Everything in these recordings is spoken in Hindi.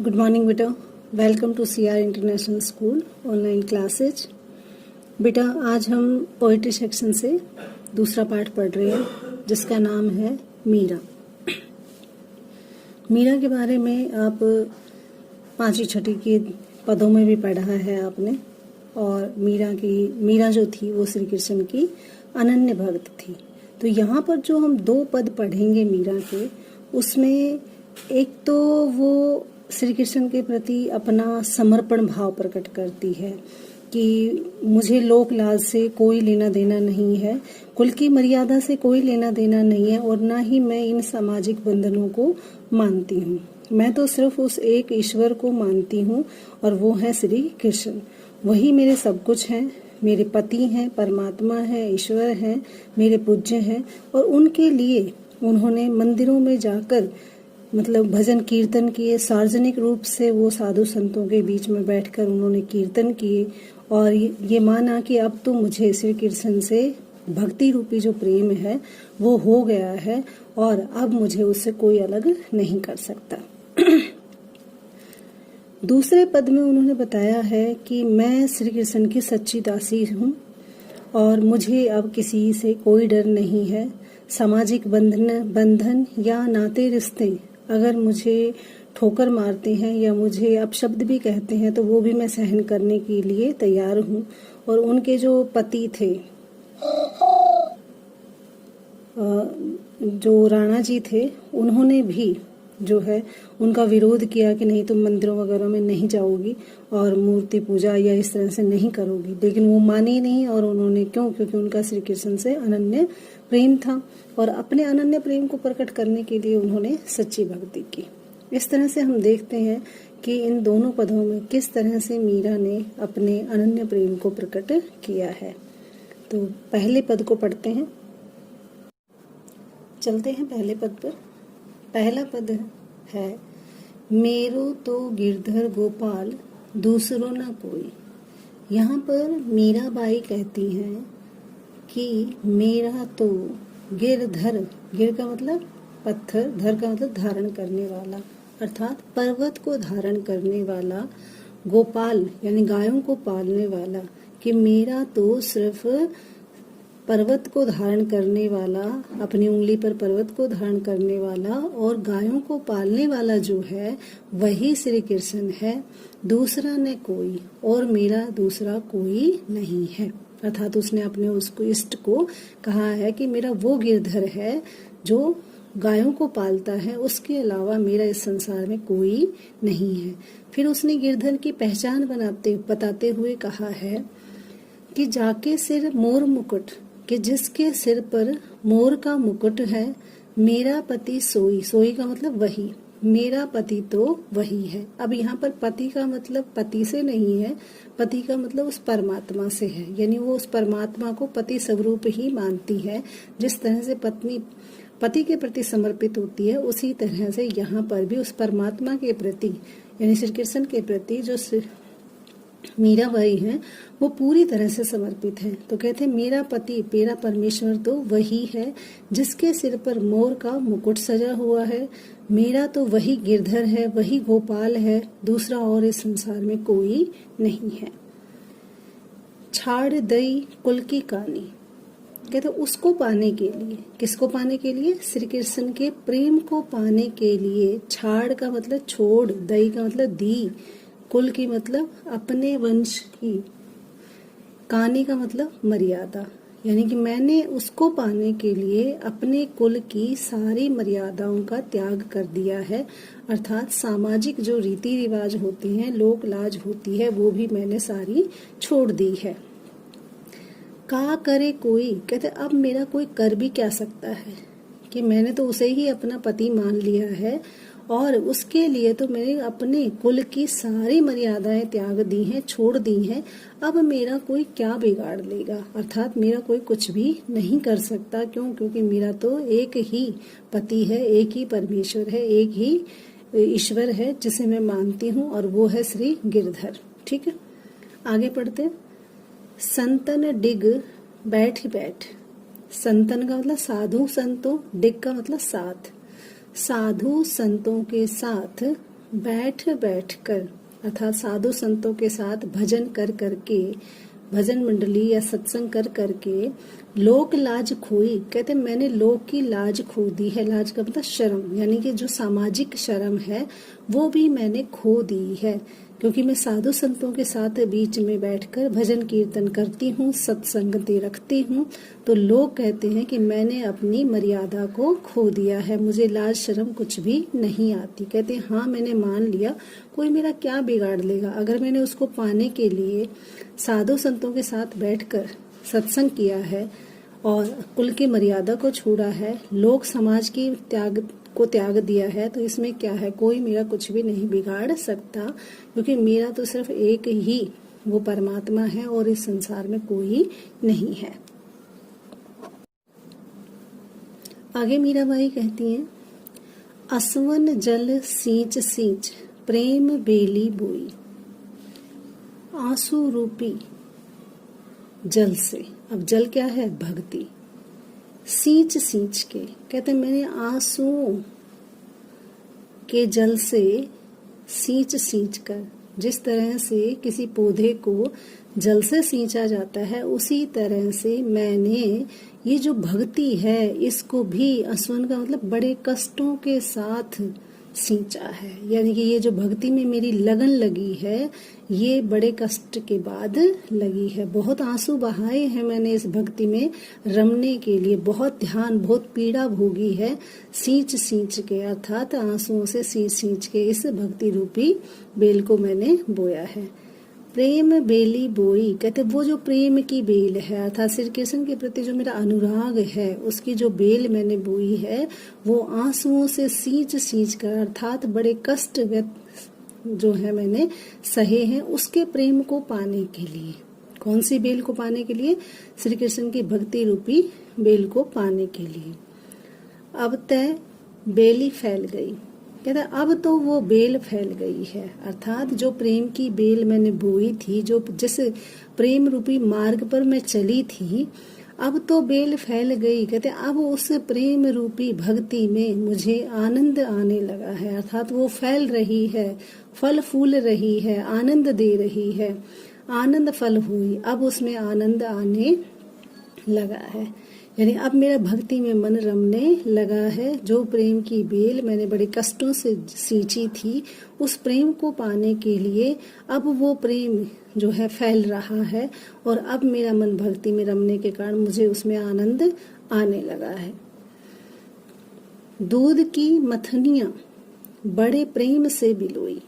गुड मॉर्निंग बेटा, welcome to CR international school online classes. बेटा आज हम पोइट्री सेक्शन से दूसरा पार्ट पढ़ रहे हैं जिसका नाम है मीरा। मीरा के बारे में आप पांचवी छठी के पदों में भी पढ़ा है आपने। और मीरा जो थी वो श्री कृष्ण की अनन्य भक्त थी। तो यहाँ पर जो हम दो पद पढ़ेंगे मीरा के, उसमें एक तो वो श्री कृष्ण के प्रति अपना समर्पण भाव प्रकट करती है कि मुझे लोक लाज से कोई लेना देना नहीं है, कुल की मर्यादा से कोई लेना देना नहीं है, और ना ही मैं इन सामाजिक बंधनों को मानती हूँ। मैं तो सिर्फ उस एक ईश्वर को मानती हूँ और वो है श्री कृष्ण। वही मेरे सब कुछ हैं, मेरे पति हैं, परमात्मा है, ईश्वर हैं, मेरे पूज्य हैं। और उनके लिए उन्होंने मंदिरों में जाकर भजन कीर्तन किए। सार्वजनिक रूप से वो साधु संतों के बीच में बैठकर उन्होंने कीर्तन किए और ये माना कि अब तो मुझे श्री कृष्ण से भक्ति रूपी जो प्रेम है वो हो गया है और अब मुझे उससे कोई अलग नहीं कर सकता। दूसरे पद में उन्होंने बताया है कि मैं श्री कृष्ण की सच्ची दासी हूँ और मुझे अब किसी से कोई डर नहीं है। सामाजिक बंधन या नाते रिश्ते अगर मुझे ठोकर मारते हैं या मुझे अपशब्द भी कहते हैं तो वो भी मैं सहन करने के लिए तैयार हूँ। और उनके जो पति थे, जो राणा जी थे, उन्होंने भी जो है उनका विरोध किया कि नहीं, तुम मंदिरों वगैरह में नहीं जाओगी और मूर्ति पूजा या इस तरह से नहीं करोगी। लेकिन वो मानी नहीं। और उन्होंने क्योंकि उनका श्री कृष्ण से अनन्य प्रेम था और अपने अनन्य प्रेम को प्रकट करने के लिए उन्होंने सच्ची भक्ति की। इस तरह से हम देखते हैं कि इन दोनों पदों में किस तरह से मीरा ने अपने अनन्य प्रेम को प्रकट किया है। तो पहले पद को पढ़ते हैं, चलते हैं पहले पद पर। पहला पद है मेरो तो गिरधर गोपाल दूसरो न कोई। यहाँ पर मीराबाई कहती हैं कि मेरा तो गिरधर, गिर का मतलब पत्थर, धर का मतलब धारण करने वाला, अर्थात पर्वत को धारण करने वाला, गोपाल यानी गायों को पालने वाला, कि मेरा तो सिर्फ पर्वत को धारण करने वाला, अपनी उंगली पर पर्वत को धारण करने वाला और गायों को पालने वाला जो है वही श्री कृष्ण है, दूसरा ने कोई, और मेरा दूसरा कोई नहीं है। अर्थात उसने अपने उसको इष्ट को कहा है कि मेरा वो गिरधर है जो गायों को पालता है, उसके अलावा मेरा इस संसार में कोई नहीं है। फिर उसने गिरधर की पहचान बताते हुए कहा है कि जाके सिर मोर मुकुट, कि जिसके सिर पर मोर का मुकुट है, मेरा पति सोई, सोई का मतलब वही, मेरा पति तो वही है। अब यहाँ पर पति का मतलब पति से नहीं है, पति का मतलब उस परमात्मा से है। यानी वो उस परमात्मा को पति स्वरूप ही मानती है। जिस तरह से पत्नी पति के प्रति समर्पित होती है, उसी तरह से यहाँ पर भी उस परमात्मा के प्रति यानी श्री कृष्ण के प्रति जो मीराबाई है वो पूरी तरह से समर्पित है। तो कहते हैं मेरा पति, मेरा परमेश्वर तो वही है जिसके सिर पर मोर का मुकुट सजा हुआ है, मेरा तो वही गिरधर है, वही गोपाल है, दूसरा और इस संसार में कोई नहीं है। छाड़ दई कुल की कहानी, कहते उसको पाने के लिए, किसको पाने के लिए? श्री कृष्ण के प्रेम को पाने के लिए। छाड़ का मतलब छोड़, दई का मतलब दी, कुल की मतलब अपने वंश की, कहानी का मतलब मर्यादा। यानी कि मैंने उसको पाने के लिए अपने कुल की सारी मर्यादाओं का त्याग कर दिया है। अर्थात सामाजिक जो रीति रिवाज होती हैं, लोक लाज होती है, वो भी मैंने सारी छोड़ दी है। का करे कोई, कहते अब मेरा कोई कर भी क्या सकता है कि मैंने तो उसे ही अपना पति मान लिया है और उसके लिए तो मैंने अपने कुल की सारी मर्यादाएं त्याग दी हैं, छोड़ दी हैं। अब मेरा कोई क्या बिगाड़ लेगा? अर्थात मेरा कोई कुछ भी नहीं कर सकता। क्यों? क्योंकि मेरा तो एक ही पति है, एक ही परमेश्वर है, एक ही ईश्वर है जिसे मैं मानती हूँ और वो है श्री गिरधर। ठीक है, आगे पढ़ते। संतन डिग बैठ बैठ, संतन का मतलब साधु संतों, डिग का मतलब साथ, साधु संतों के साथ बैठ बैठ कर अर्थात साधु संतों के साथ भजन कर करके, भजन मंडली या सत्संग कर करके लोक लाज खोई। कहते मैंने लोक की लाज खो दी है। लाज का मतलब शर्म, यानी कि जो सामाजिक शर्म है वो भी मैंने खो दी है, क्योंकि मैं साधु संतों के साथ बीच में बैठकर भजन कीर्तन करती हूँ, सत्संगति रखती हूँ, तो लोग कहते हैं कि मैंने अपनी मर्यादा को खो दिया है, मुझे लाज शर्म कुछ भी नहीं आती। कहते हैं हाँ मैंने मान लिया, कोई मेरा क्या बिगाड़ लेगा। अगर मैंने उसको पाने के लिए साधु संतों के साथ बैठकर सत्संग किया है और कुल की मर्यादा को छोड़ा है, लोक समाज की त्याग दिया है, तो इसमें क्या है, कोई मेरा कुछ भी नहीं बिगाड़ सकता, क्योंकि मेरा तो सिर्फ एक ही वो परमात्मा है और इस संसार में कोई नहीं है। आगे मीराबाई कहती हैं, असवन जल सींच सींच प्रेम बेली बोई, आंसू रूपी जल से, अब जल क्या है, भक्ति, सींच सींच के, कहते मैंने आंसुओं के जल से सींच सींच कर, जिस तरह से किसी पौधे को जल से सींचा जाता है उसी तरह से मैंने ये जो भक्ति है इसको भी, असवन का मतलब बड़े कष्टों के साथ सींचा है, यानी कि ये जो भक्ति में मेरी लगन लगी है ये बड़े कष्ट के बाद लगी है। बहुत आंसू बहाए हैं मैंने इस भक्ति में रमने के लिए, बहुत ध्यान, बहुत पीड़ा भोगी है, सींच सींच के अर्थात आंसुओं से सींच सींच के इस भक्ति रूपी बेल को मैंने बोया है। प्रेम बेली बोई, कहते वो जो प्रेम की बेल है अर्थात श्री कृष्ण के प्रति जो मेरा अनुराग है उसकी जो बेल मैंने बोई है वो आंसुओं से सींच सींच कर अर्थात बड़े कष्ट जो है मैंने सहे हैं उसके प्रेम को पाने के लिए। कौन सी बेल को पाने के लिए, श्री कृष्ण की भक्ति रूपी बेल को पाने के लिए। अब तय बेली फैल गई, कहता अब तो वो बेल फैल गई है, अर्थात जो प्रेम की बेल मैंने बोई थी, जो जिस प्रेम रूपी मार्ग पर मैं चली थी, अब तो बेल फैल गई। कहते अब उस प्रेम रूपी भक्ति में मुझे आनंद आने लगा है, अर्थात वो फैल रही है, फल फूल रही है, आनंद दे रही है, आनंद फल हुई, अब उसमें आनंद आने लगा है, यानी अब मेरा भक्ति में मन रमने लगा है। जो प्रेम की बेल मैंने बड़े कष्टों से सींची थी उस प्रेम को पाने के लिए अब वो प्रेम जो है फैल रहा है और अब मेरा मन भक्ति में रमने के कारण मुझे उसमें आनंद आने लगा है। दूध की मथनियां बड़े प्रेम से बिलोई,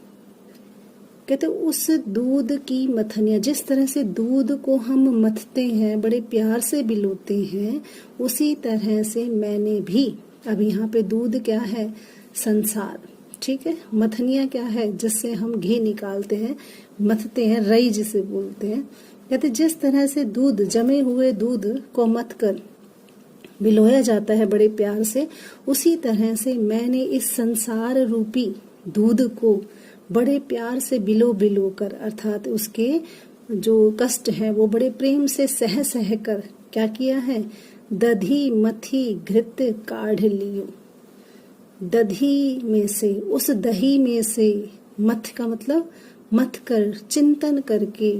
कहते उस दूध की मथनियां, जिस तरह से दूध को हम मथते हैं, बड़े प्यार से बिलोते हैं, उसी तरह से मैंने भी, अब यहाँ पे दूध क्या है, संसार, ठीक है, मथनियां क्या है, जिससे हम घी निकालते हैं, मथते हैं, रई जिसे बोलते हैं। कहते जिस तरह से दूध, जमे हुए दूध को मथ कर बिलोया जाता है बड़े प्यार से, उसी तरह से मैंने इस संसार रूपी दूध को बड़े प्यार से बिलो बिलो कर, अर्थात उसके जो कष्ट हैं वो बड़े प्रेम से सह सह कर क्या किया है, दधी मथी घृत काढ़ लियो, दधी में से, उस दही में से, मथ का मतलब मथ कर, चिंतन करके,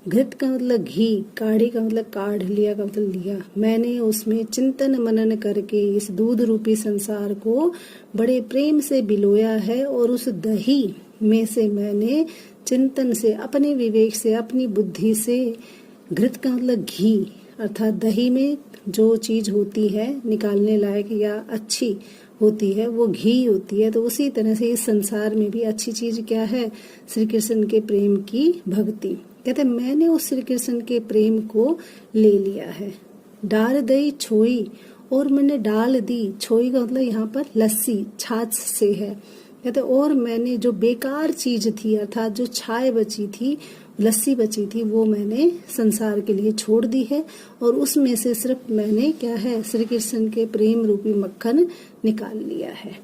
घृत का मतलब घी, काढ़ी का मतलब काढ़ लिया का मतलब लिया, मैंने उसमें चिंतन मनन करके इस दूध रूपी संसार को बड़े प्रेम से बिलोया है और उस दही में से मैंने चिंतन से, अपने विवेक से, अपनी बुद्धि से, घृत का मतलब घी, अर्थात दही में जो चीज होती है निकालने लायक या अच्छी होती है वो घी होती है, तो उसी तरह से इस संसार में भी अच्छी चीज क्या है, श्री कृष्ण के प्रेम की भक्ति। कहते मैंने उस श्री कृष्ण के प्रेम को ले लिया है। डाल दई छोई, और मैंने डाल दी, छोई का मतलब यहाँ पर लस्सी, छाछ से है। कहते और मैंने जो बेकार चीज थी अर्थात जो छाय बची थी, लस्सी बची थी, वो मैंने संसार के लिए छोड़ दी है और उसमें से सिर्फ मैंने क्या है, श्री कृष्ण के प्रेम रूपी मक्खन निकाल लिया है।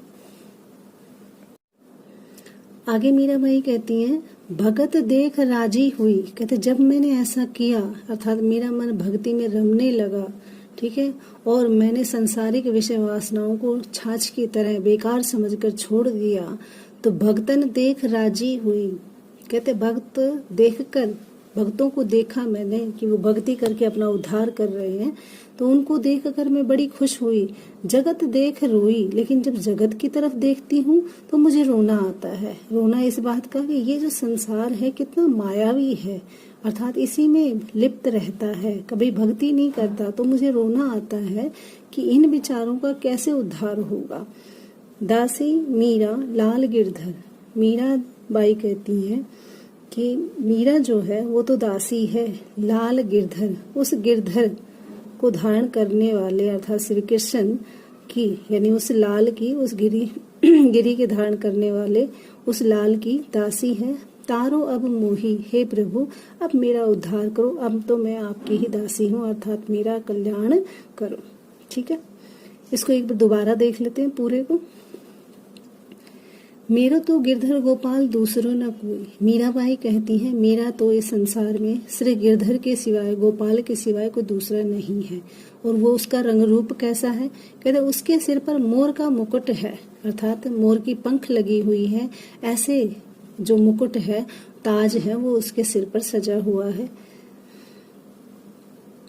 आगे मीराबाई कहती हैं, भगत देख राजी हुई। कहते जब मैंने ऐसा किया अर्थात मेरा मन भक्ति में रमने लगा, ठीक है, और मैंने संसारिक विषय वासनाओं को छाछ की तरह बेकार समझकर छोड़ दिया, तो भक्तन देख राजी हुई। कहते भक्त देखकर, भक्तों को देखा मैंने कि वो भक्ति करके अपना उद्धार कर रहे हैं, तो उनको देखकर मैं बड़ी खुश हुई। जगत देख रोई, लेकिन जब जगत की तरफ देखती हूँ तो मुझे रोना आता है। रोना इस बात का कि ये जो संसार है कितना मायावी है, अर्थात इसी में लिप्त रहता है, कभी भक्ति नहीं करता। तो मुझे रोना आता है कि इन विचारों का कैसे उद्धार होगा। दासी मीरा लाल गिरधर, मीरा बाई कहती है कि मीरा जो है वो तो दासी है, लाल गिरधर, उस गिरधर को धारण करने वाले अर्थात श्री कृष्ण की, यानी उस लाल की, उस गिरी के धारण करने वाले उस लाल की दासी है। तारो अब मोही, हे प्रभु अब मेरा उद्धार करो, अब तो मैं आपकी ही दासी हूँ, अर्थात मेरा कल्याण करो। ठीक है, इसको एक बार दोबारा देख लेते हैं पूरे को। मेरा तो गिरधर गोपाल दूसरो न कोई। मीराबाई कहती हैं मेरा तो इस संसार में श्री गिरधर के सिवाय, गोपाल के सिवाय कोई दूसरा नहीं है। और वो उसका रंग रूप कैसा है? कहते उसके सिर पर मोर का मुकुट है, अर्थात मोर की पंख लगी हुई है, ऐसे जो मुकुट है, ताज है, वो उसके सिर पर सजा हुआ है।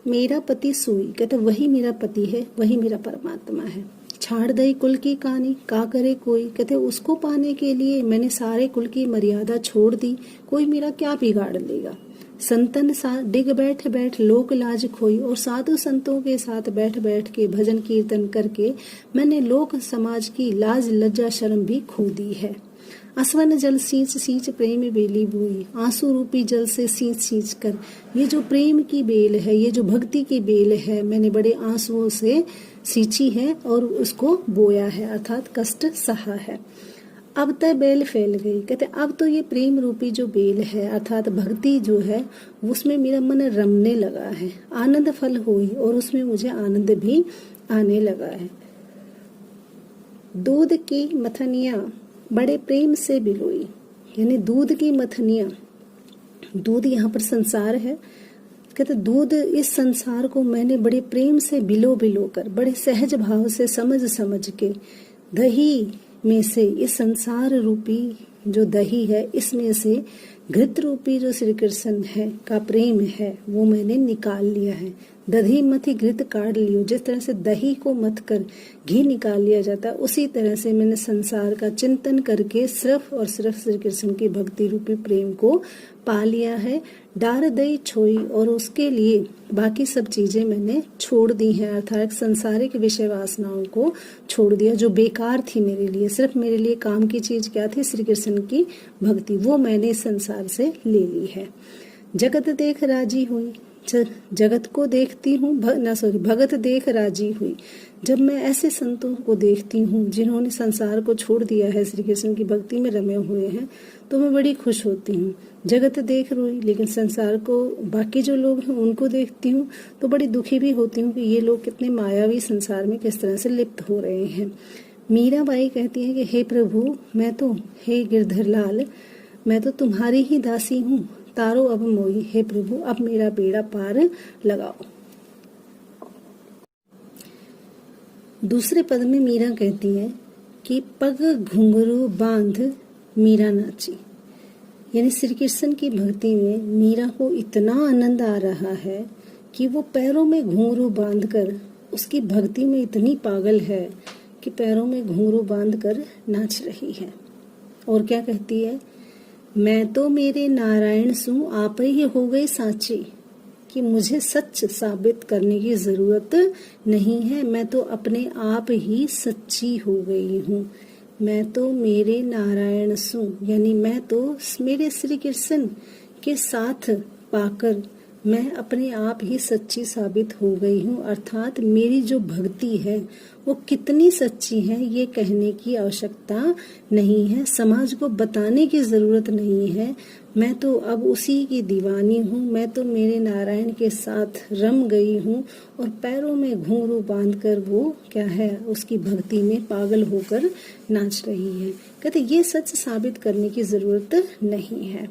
मेरा पति सोई, कहते वही मेरा पति है, वही मेरा परमात्मा है। छाड़ दई कुल की कहानी का करे कोई, कहते उसको पाने के लिए मैंने सारे कुल की मर्यादा छोड़ दी, कोई मेरा क्या बिगाड़ लेगा। संतन सा डिग बैठ बैठ लोक लाज खोई, और साधु संतों के साथ बैठ बैठ के भजन कीर्तन करके मैंने लोक समाज की लाज लज्जा शर्म भी खो दी है। असवन जल सींच सींच प्रेम बेली बोई, आंसू रूपी जल से सींच सींच कर, ये जो प्रेम की बेल है, ये जो भक्ति की बेल है, मैंने बड़े आंसुओं से सींची है और उसको बोया है, अर्थात कष्ट सहा है। अब तय बेल फैल गई, कहते अब तो ये प्रेम रूपी जो बेल है, अर्थात भक्ति जो है, उसमें मेरा मन रमने लगा है। आनंद फल हुई, और उसमें मुझे आनंद भी आने लगा है। दूध की मथनिया बड़े प्रेम से बिलोई, यानी दूध की मथनिया, दूध यहाँ पर संसार है। कहते दूध, इस संसार को मैंने बड़े प्रेम से बिलो बिलो कर, बड़े सहज भाव से समझ समझ के, दही में से, इस संसार रूपी जो दही है, इसमें से घृत रूपी जो श्री कृष्ण है का प्रेम है, वो मैंने निकाल लिया है। दधी मथी घृत काढ़ लियो, जिस तरह से दही को मथ कर घी निकाल लिया जाता है, उसी तरह से मैंने संसार का चिंतन करके सिर्फ और सिर्फ श्री कृष्ण की भक्ति रूपी प्रेम को पा लिया है। डार दई छोई, और उसके लिए बाकी सब चीजें मैंने छोड़ दी हैं, अर्थात संसारिक विषय वासनाओं को छोड़ दिया जो बेकार थी मेरे लिए। सिर्फ मेरे लिए काम की चीज क्या थी? श्री कृष्ण की भक्ति, वो मैंने इस संसार से ले ली है। जगत देख राजी हुई, जगत को देखती हूँ, भगत देख राजी हुई। जब मैं ऐसे संतों को देखती हूँ जिन्होंने संसार को छोड़ दिया है, श्री कृष्ण की भक्ति में रमे हुए हैं, तो मैं बड़ी खुश होती हूँ। जगत देख रोई, लेकिन संसार को, बाकी जो लोग हैं उनको देखती हूँ तो बड़ी दुखी भी होती हूँ कि ये लोग कितने मायावी संसार में किस तरह से लिप्त हो रहे हैं। मीराबाई कहती है कि हे प्रभु, मैं तो, हे गिरधरलाल, मैं तो तुम्हारी ही दासी हूँ। तारो अब मोही, हे प्रभु अब मेरा बेड़ा पार लगाओ। दूसरे पद में मीरा कहती है कि पग घुंघरू बांध मीरा नाची, यानी श्री कृष्ण की भक्ति में मीरा को इतना आनंद आ रहा है कि वो पैरों में घुंघरू बांधकर उसकी भक्ति में इतनी पागल है कि पैरों में घुंघरू बांधकर नाच रही है। और क्या कहती है? मैं तो मेरे नारायण सु आप ही हो गई साची, कि मुझे सच साबित करने की जरूरत नहीं है, मैं तो अपने आप ही सच्ची हो गई हूँ। मैं तो मेरे नारायण सु, यानी मैं तो मेरे श्री कृष्ण के साथ पाकर मैं अपने आप ही सच्ची साबित हो गई हूँ। अर्थात मेरी जो भक्ति है वो कितनी सच्ची है ये कहने की आवश्यकता नहीं है, समाज को बताने की जरूरत नहीं है। मैं तो अब उसी की दीवानी हूँ, मैं तो मेरे नारायण के साथ रम गई हूँ और पैरों में घुंघरू बांधकर वो क्या है, उसकी भक्ति में पागल होकर नाच रही है। कहते ये सच साबित करने की जरूरत नहीं है।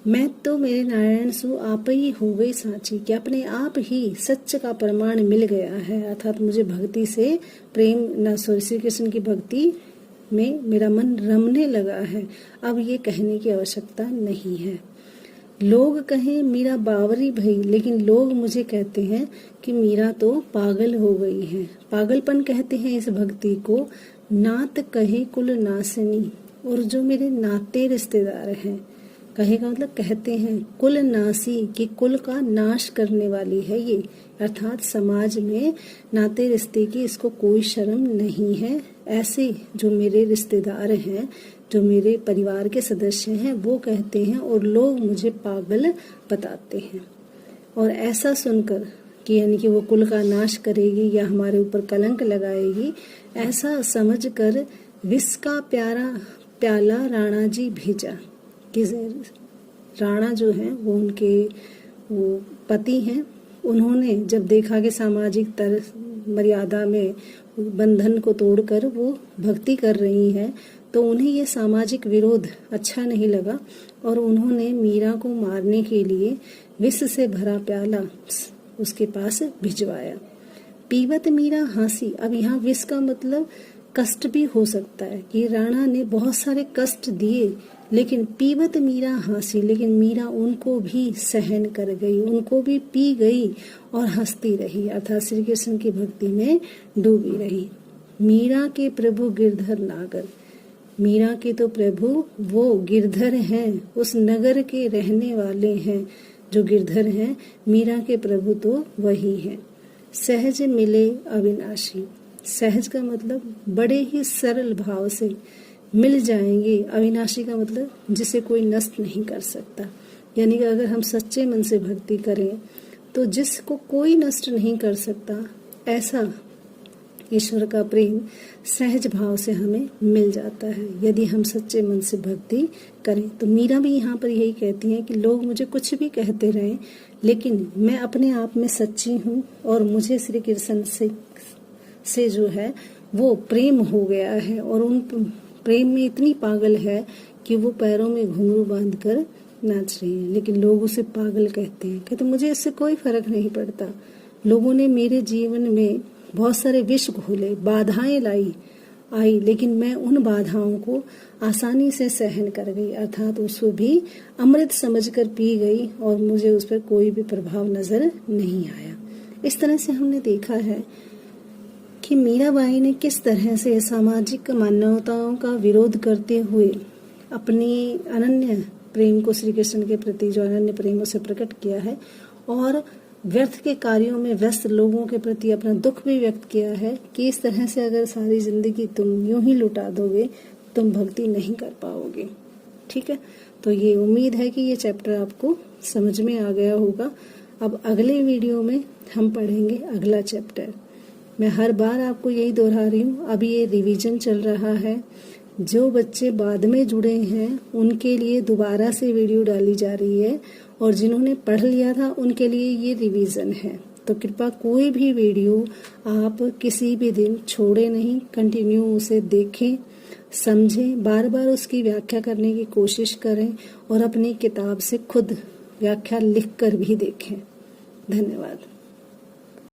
मैं तो मेरे नारायण सु आप ही हो गई साची, कि अपने आप ही सच का प्रमाण मिल गया है। अर्थात मुझे भक्ति से प्रेम, श्री कृष्ण की भक्ति में मेरा मन रमने लगा है, अब ये कहने की आवश्यकता नहीं है। लोग कहें मीरा बावरी भई, लेकिन लोग मुझे कहते हैं कि मीरा तो पागल हो गई है। पागलपन कहते हैं इस भक्ति को। नात कहे कुल नासिनी, और जो मेरे नाते रिश्तेदार हैं, कहे का मतलब कहते हैं, कुल नासी कि कुल का नाश करने वाली है ये, अर्थात समाज में नाते रिश्ते की इसको कोई शर्म नहीं है। ऐसे जो मेरे रिश्तेदार हैं, जो मेरे परिवार के सदस्य हैं, वो कहते हैं और लोग मुझे पागल बताते हैं। और ऐसा सुनकर कि यानी कि वो कुल का नाश करेगी या हमारे ऊपर कलंक लगाएगी, ऐसा समझकर विष का प्याला राणा जी भेजा। कि राणा जो है वो उनके वो पति हैं, उन्होंने जब देखा कि सामाजिक मर्यादा में बंधन को तोड़कर वो भक्ति कर रही हैं, तो उन्हें ये सामाजिक विरोध अच्छा नहीं लगा और उन्होंने मीरा को मारने के लिए विष से भरा प्याला उसके पास भिजवाया। पीवत मीरा हंसी। अब यहाँ विष का मतलब कष्ट भी हो सकता है कि राणा ने बहुत सारे कष्ट दिए, लेकिन पीवत मीरा हंसी, लेकिन मीरा उनको भी सहन कर गई, उनको भी पी गई और हंसती रही, अर्थात श्री कृष्ण की भक्ति में डूबी रही। मीरा के प्रभु गिरधर नागर। मीरा के तो प्रभु वो गिरधर हैं, उस नगर के रहने वाले हैं जो गिरधर हैं। मीरा के प्रभु तो वही हैं। सहज मिले अविनाशी। सहज का मतलब बड़े ही सरल भाव से मिल जाएंगे। अविनाशी का मतलब जिसे कोई नष्ट नहीं कर सकता, यानी कि अगर हम सच्चे मन से भक्ति करें तो जिसको कोई नष्ट नहीं कर सकता, ऐसा ईश्वर का प्रेम सहज भाव से हमें मिल जाता है यदि हम सच्चे मन से भक्ति करें। तो मीरा भी यहाँ पर यही कहती हैं कि लोग मुझे कुछ भी कहते रहें, लेकिन मैं अपने आप में सच्ची हूँ और मुझे श्री कृष्ण से जो है वो प्रेम हो गया है और उन प्रेम में इतनी पागल है कि वो पैरों में घुंघरू बांधकर नाच रही है। लेकिन लोग उसे पागल कहते हैं, कहते मुझे इससे कोई फर्क नहीं पड़ता। लोगों ने मेरे जीवन में बहुत सारे विष घोले, बाधाएं आई, लेकिन मैं उन बाधाओं को आसानी से सहन कर गई, अर्थात उसको भी अमृत समझकर पी गई और मुझे उस पर कोई भी प्रभाव नजर नहीं आया। इस तरह से हमने देखा है कि मीराबाई ने किस तरह से सामाजिक मान्यताओं का विरोध करते हुए अपनी अनन्य प्रेम को श्री कृष्ण के प्रति जो अनन्य प्रेम उसे प्रकट किया है और व्यर्थ के कार्यों में व्यस्त लोगों के प्रति अपना दुख भी व्यक्त किया है कि इस तरह से अगर सारी जिंदगी तुम यूं ही लुटा दोगे, तुम भक्ति नहीं कर पाओगे। ठीक है, तो ये उम्मीद है कि ये चैप्टर आपको समझ में आ गया होगा। अब अगले वीडियो में हम पढ़ेंगे अगला चैप्टर। मैं हर बार आपको यही दोहरा रही हूँ, अभी ये रिवीजन चल रहा है। जो बच्चे बाद में जुड़े हैं उनके लिए दोबारा से वीडियो डाली जा रही है और जिन्होंने पढ़ लिया था उनके लिए ये रिवीजन है। तो कृपया कोई भी वीडियो आप किसी भी दिन छोड़े नहीं, कंटिन्यू उसे देखें, समझें, बार बार उसकी व्याख्या करने की कोशिश करें और अपनी किताब से खुद व्याख्या लिख कर भी देखें। धन्यवाद।